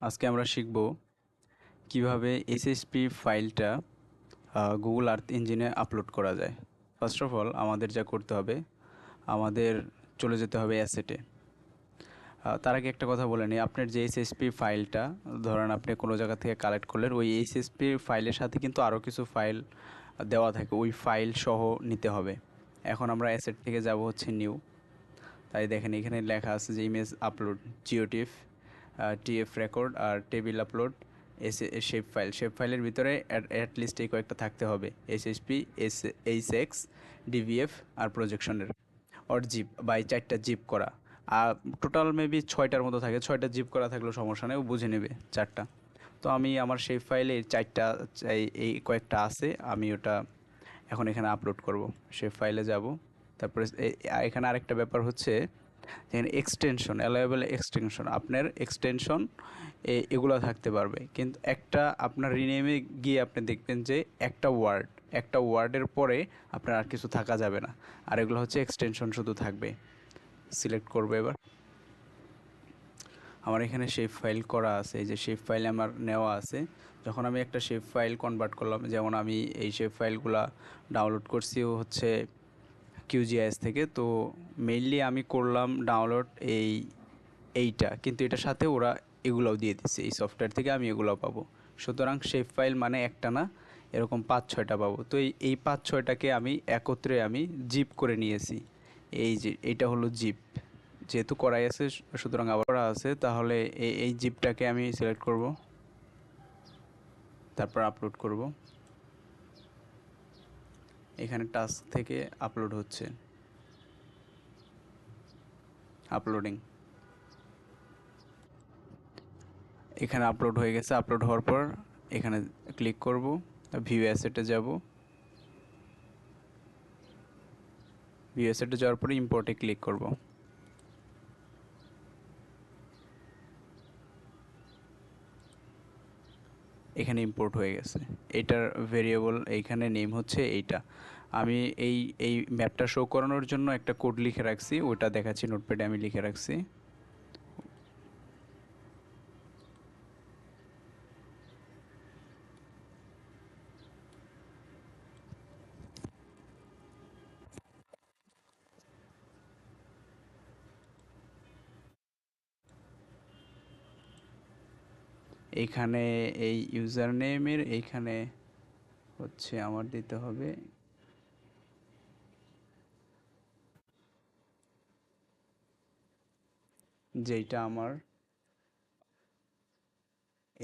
আজকে আমরা শিখব কিভাবে এসএসপি ফাইলটা গুগল আর্থ ইঞ্জিনে আপলোড করা যায়। ফার্স্ট অফ অল আমাদের যা করতে হবে, আমাদের চলে যেতে হবে অ্যাসেটে। তার আগে একটা কথা বলে নিই, আপনার যে এসএসপি ফাইলটা ধরেন আপনি কোনো জায়গা থেকে কালেক্ট করলেন, ওই এসএসপি ফাইলের সাথে কিন্তু আরও কিছু ফাইল দেওয়া থাকে, ওই ফাইল সহ নিতে হবে। এখন আমরা অ্যাসেট থেকে যাব হচ্ছে নিউ। তাই দেখেন এখানে লেখা আছে যে image upload, GeoTIFF, TF record আর টেবিল আপলোড, শেপ ফাইলের ভিতরে অ্যাটলিস্ট এই কয়েকটা থাকতে হবে, এসএসপি, এইচএক্স, ডিভিএফ আর প্রজেকশনের অর জিপ বা এই 4টা জিপ করা। আর টোটাল মেবি 6টার মতো থাকে, 6টা জিপ করা থাকলেও সমস্যা নেই, ও বুঝে নেবে 4টা। তো আমি আমার শেপ ফাইলে 4টা এই কয়েকটা আছে, আমি ওটা এখন এখানে আপলোড করব। শেপ ফাইলে যাব, তারপরে এখানে আরেকটা ব্যাপার হচ্ছে এখানে এক্সটেনশন, অ্যালাউয়েবল এক্সটেনশন, আপনার এক্সটেনশন এগুলো থাকতে পারবে, কিন্তু একটা আপনার রিনেমে গিয়ে আপনি দেখবেন যে একটা ওয়ার্ডের পরে আপনার আর কিছু থাকা যাবে না, আর এগুলো হচ্ছে এক্সটেনশন শুধু থাকবে। সিলেক্ট করবো এবার। আমার এখানে শেপ ফাইল করা আছে, এই যে শেপ ফাইল আমার নেওয়া আছে। যখন আমি একটা শেপ ফাইল কনভার্ট করলাম, যেমন আমি এই শেপ ফাইলগুলো ডাউনলোড করছি হচ্ছে কিউজিআইএস থেকে, তো মেইনলি আমি করলাম ডাউনলোড এইটা, কিন্তু এটার সাথে ওরা এগুলোও দিয়ে দিচ্ছে, এই সফটওয়্যার থেকে আমি এগুলোও পাবো। সুতরাং শেপ ফাইল মানে একটা না, এরকম 5-6টা পাবো। তো এই 5-6টাকে আমি একত্রে আমি জিপ করে নিয়েছি। এই যে এইটা হলো জিপ, যেহেতু করাই আছে সুতরাং আবার করা আছে, তাহলে এই জিপটাকে আমি সিলেক্ট করব, তারপর আপলোড করব। এখানে টাস্ক থেকে আপলোড হচ্ছে, আপলোডিং। এখানে আপলোড হয়ে গেছে। আপলোড হওয়ার পর এখানে ক্লিক করব, ভিউ অ্যাসেটে যাব। ভিউ অ্যাসেটে যাওয়ার পরে ইম্পোর্টে ক্লিক করব। এখানে ইম্পোর্ট হয়ে গেছে। এটার ভেরিয়েবল এইখানে নেম হচ্ছে এইটা। আমি এই ম্যাপটা শো করানোর জন্য একটা কোড লিখে রাখছি, ওটা দেখাচ্ছি, নোটপ্যাডে আমি লিখে রাখছি। এইখানে এই ইউজার নেমের এইখানে হচ্ছে আমার দিতে হবে যেইটা আমার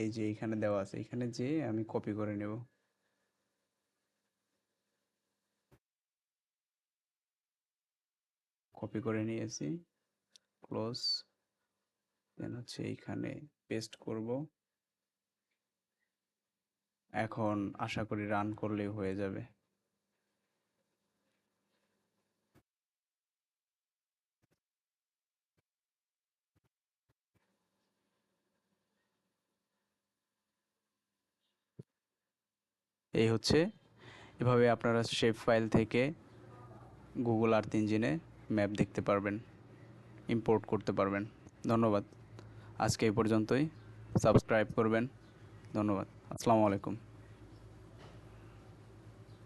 এই যে এইখানে দেওয়া আছে, এখানে যে আমি কপি করে নেব। কপি করে নিয়েছি, ক্লোজ। দেন হচ্ছে এইখানে পেস্ট করব। এখন আশা করি রান করলেই হয়ে যাবে। এই হচ্ছে, এভাবে আপনারা শেপ ফাইল থেকে গুগল আর্থ ইঞ্জিনে ম্যাপ দেখতে পারবেন, ইম্পোর্ট করতে পারবেন। ধন্যবাদ। আজকে এই পর্যন্তই। সাবস্ক্রাইব করবেন। ধন্যবাদ। আসসালামু আলাইকুম।